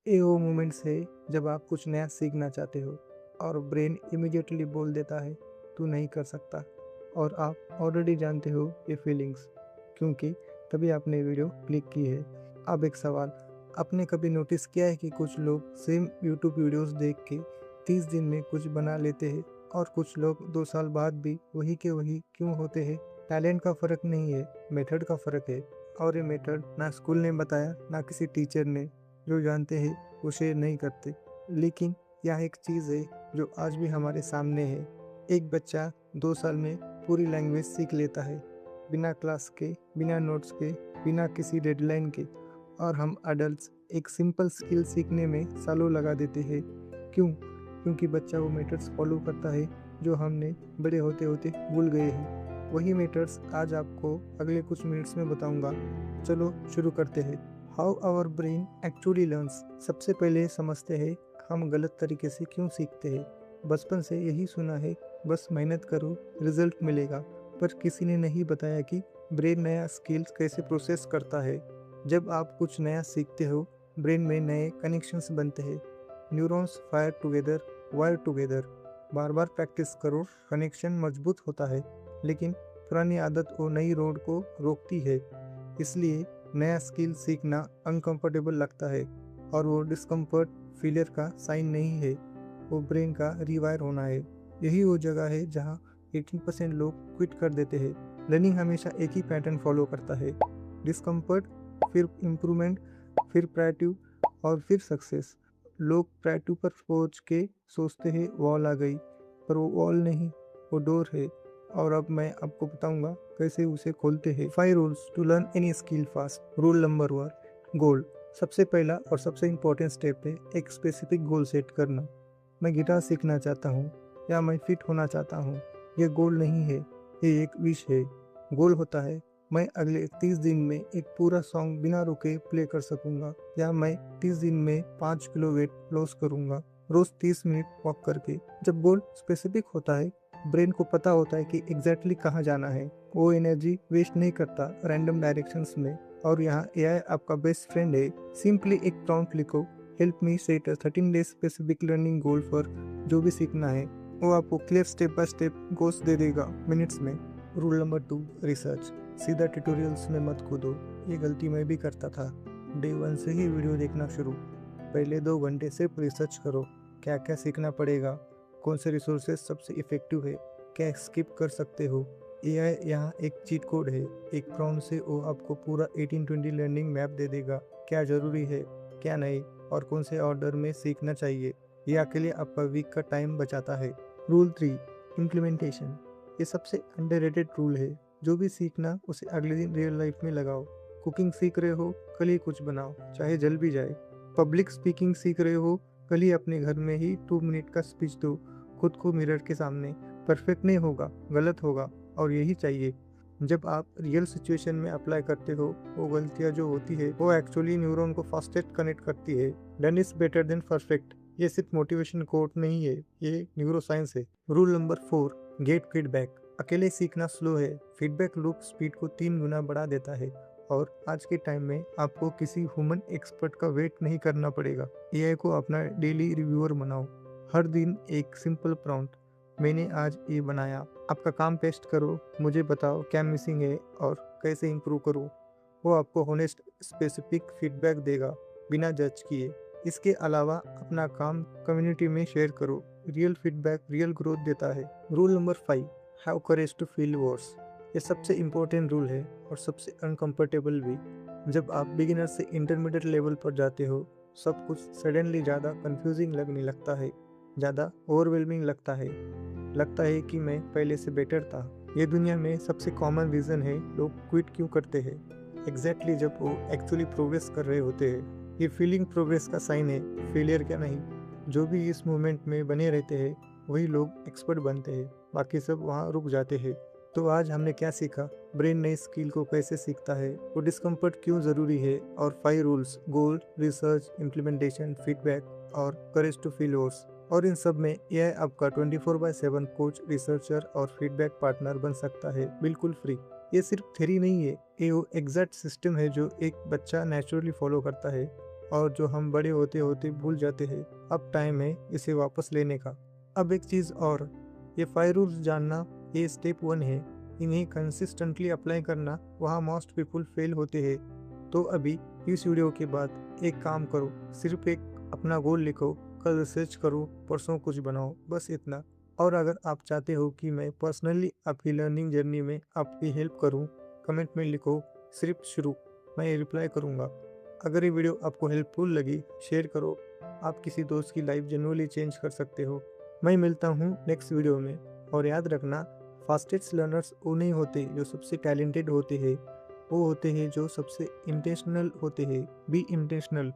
ये वो मोमेंट्स है जब आप कुछ नया सीखना चाहते हो और ब्रेन इमीडिएटली बोल देता है तू नहीं कर सकता, और आप ऑलरेडी जानते हो ये फीलिंग्स क्योंकि तभी आपने वीडियो क्लिक की है। अब एक सवाल, आपने कभी नोटिस किया है कि कुछ लोग सेम यूट्यूब वीडियोस देख के 30 दिन में कुछ बना लेते हैं और कुछ लोग 2 साल बाद भी वही के वही क्यों होते हैं? टैलेंट का फ़र्क नहीं है, मेथड का फ़र्क है। और ये मेथड ना स्कूल ने बताया ना किसी टीचर ने। जो जानते हैं वो शेयर नहीं करते। लेकिन यहाँ एक चीज़ है जो आज भी हमारे सामने है। एक बच्चा 2 साल में पूरी लैंग्वेज सीख लेता है, बिना क्लास के, बिना नोट्स के, बिना किसी डेडलाइन के। और हम अडल्ट्स एक सिंपल स्किल सीखने में सालों लगा देते हैं। क्यों? क्योंकि बच्चा वो मेथड्स फॉलो करता है जो हमने बड़े होते होते भूल गए हैं। वही मेथड्स आज आपको अगले कुछ मिनट्स में बताऊंगा। चलो शुरू करते हैं। How our brain actually learns. सबसे पहले समझते हैं हम गलत तरीके से क्यों सीखते हैं। बचपन से यही सुना है, बस मेहनत करो रिजल्ट मिलेगा। पर किसी ने नहीं बताया कि ब्रेन नया स्किल्स कैसे प्रोसेस करता है। जब आप कुछ नया सीखते हो ब्रेन में नए कनेक्शंस बनते हैं। Neurons fire together, wire together. बार बार प्रैक्टिस करो, कनेक्शन मजबूत होता है। लेकिन पुरानी आदत वो नई रोड को रोकती है। इसलिए नया स्किल सीखना अनकंफर्टेबल लगता है, और वो डिस्कम्फर्ट फेलियर का साइन नहीं है, वो ब्रेन का रिवायर होना है। यही वो जगह है जहाँ 18% लोग क्विट कर देते हैं। लर्निंग हमेशा एक ही पैटर्न फॉलो करता है। डिस्कम्फर्ट, फिर इम्प्रूवमेंट, फिर प्लेट्यू और फिर सक्सेस। लोग प्लेट्यू पर पहुंच के सोचते हैं वॉल आ गई, पर वो वॉल नहीं, वो डोर है। और अब मैं आपको बताऊंगा कैसे उसे खोलते हैं। 5 rules to learn any skill fast. Rule number 1, goal. सबसे पहला और सबसे इम्पोर्टेंट स्टेप है एक स्पेसिफिक गोल सेट करना। मैं गिटार सीखना चाहता हूँ या मैं फिट होना चाहता हूँ। ये गोल नहीं है, ये एक विश है। गोल होता है मैं अगले 30 दिन में एक पूरा सॉन्ग बिना रुके प्ले कर सकूंगा, या मैं 30 दिन में 5 किलो वेट लॉस करूंगा रोज 30 मिनट वॉक करके। जब गोल स्पेसिफिक होता है ब्रेन को पता होता है कि एग्जैक्टली कहाँ जाना है। वो एनर्जी वेस्ट नहीं करता रैंडम डायरेक्शंस में। और यहाँ एआई आपका बेस्ट फ्रेंड है। सिंपली एक प्रॉम्प्ट लिखो, help me set 13 days specific learning goal for जो भी सीखना है। वो आपको clear step by step goals दे देगा मिनट्स में। Rule number 2, research. सीधा ट्यूटोरियल्स में मत कूदो। ये गलती मैं भी करता था। डे 1 से ही वीडियो देखना शुरू। पहले 2 घंटे सिर्फ रिसर्च करो, क्या क्या सीखना पड़ेगा, कौन से रिसोर्सेज सबसे इफेक्टिव है, क्या स्किप कर सकते हो। एआई यहाँ एक चीट कोड है। एक प्रॉम्प्ट से वो आपको पूरा 18-20 लर्निंग मैप दे देगा, क्या ज़रूरी है, क्या नहीं, और कौन से ऑर्डर में सीखना चाहिए। ये अकेले आपका वीक का टाइम बचाता है। Rule 3, implementation. ये सबसे अंडररेटेड रूल है। जो भी सीखना उसे अगले दिन रियल लाइफ में लगाओ। कुकिंग सीख रहे हो, कल ही कुछ बनाओ, चाहे जल भी जाए। पब्लिक स्पीकिंग सीख रहे हो, कल ही अपने घर में ही 2 मिनट का स्पीच दो, खुद को मिरर के सामने। परफेक्ट नहीं होगा, गलत होगा, और यही चाहिए। जब आप रियल सिचुएशन में अप्लाई करते हो, वो गलतियाँ जो होती है वो एक्चुअली न्यूरॉन को फास्टेस्ट कनेक्ट करती है। Done is better than perfect. ये सिर्फ मोटिवेशन कोट नहीं है, ये न्यूरो साइंस है। Rule number 4, gate feedback. अकेले सीखना स्लो है, फीडबैक लूप स्पीड को 3 गुना बढ़ा देता है। और आज के टाइम में आपको किसी ह्यूमन एक्सपर्ट का वेट नहीं करना पड़ेगा। एआई को अपना डेली रिव्यूअर बनाओ। हर दिन एक सिंपल प्रॉम्प्ट, मैंने आज ये बनाया, आपका काम टेस्ट करो, मुझे बताओ क्या मिसिंग है और कैसे इम्प्रूव करूँ। वो आपको होनेस्ट स्पेसिफिक फीडबैक देगा, बिना जज किए। इसके अलावा अपना काम कम्युनिटी में शेयर करो। रियल फीडबैक रियल ग्रोथ देता है। Rule number 5, have courage to feel worse. ये सबसे इम्पोर्टेंट रूल है और सबसे अनकंफर्टेबल भी। जब आप बिगिनर से इंटरमीडिएट लेवल पर जाते हो, सब कुछ सडनली ज़्यादा कंफ्यूजिंग लगने लगता है, ज़्यादा ओवरवेलमिंग लगता है। लगता है कि मैं पहले से बेटर था। ये दुनिया में सबसे कॉमन रीज़न है लोग क्विट क्यों करते हैं। एग्जैक्टली जब वो एक्चुअली प्रोग्रेस कर रहे होते हैं। ये फीलिंग प्रोग्रेस का साइन है, फेलियर का नहीं। जो भी इस मोमेंट में बने रहते हैं वही लोग एक्सपर्ट बनते हैं, बाकी सब वहाँ रुक जाते हैं। तो आज हमने क्या सीखा, ब्रेन नई स्किल को कैसे सीखता है, वो डिस्कम्फर्ट क्यों ज़रूरी है, और 5 रूल्स, गोल, रिसर्च, इम्प्लीमेंटेशन, फीडबैक और करेज टू फील योर्स। और इन सब में यह आपका 24/7 कोच, रिसर्चर और फीडबैक पार्टनर बन सकता है, बिल्कुल फ्री। ये सिर्फ थ्योरी नहीं है, ये वो एग्जैक्ट सिस्टम है जो एक बच्चा नेचुरली फॉलो करता है। और जो हम बड़े होते होते भूल जाते हैं। अब टाइम है इसे वापस लेने का। अब एक चीज़ और, ये 5 रूल्स जानना ये स्टेप 1 है। इन्हें कंसिस्टेंटली अप्लाई करना वहाँ मोस्ट पीपल फेल होते हैं। तो अभी इस वीडियो के बाद एक काम करो, सिर्फ एक अपना गोल लिखो, कल रिसर्च करो, परसों कुछ बनाओ, बस इतना। और अगर आप चाहते हो कि मैं पर्सनली आपकी लर्निंग जर्नी में आपकी हेल्प करूं, कमेंट में लिखो सिर्फ शुरू, मैं रिप्लाई करूंगा। अगर ये वीडियो आपको हेल्पफुल लगी, शेयर करो, आप किसी दोस्त की लाइफ जेन्युइनली चेंज कर सकते हो। मैं मिलता हूँ नेक्स्ट वीडियो में। और याद रखना, फास्टेस्ट लर्नर्स वो नहीं होते जो सबसे टैलेंटेड होते हैं, वो होते हैं जो सबसे इंटेंशनल होते हैं। Be intentional.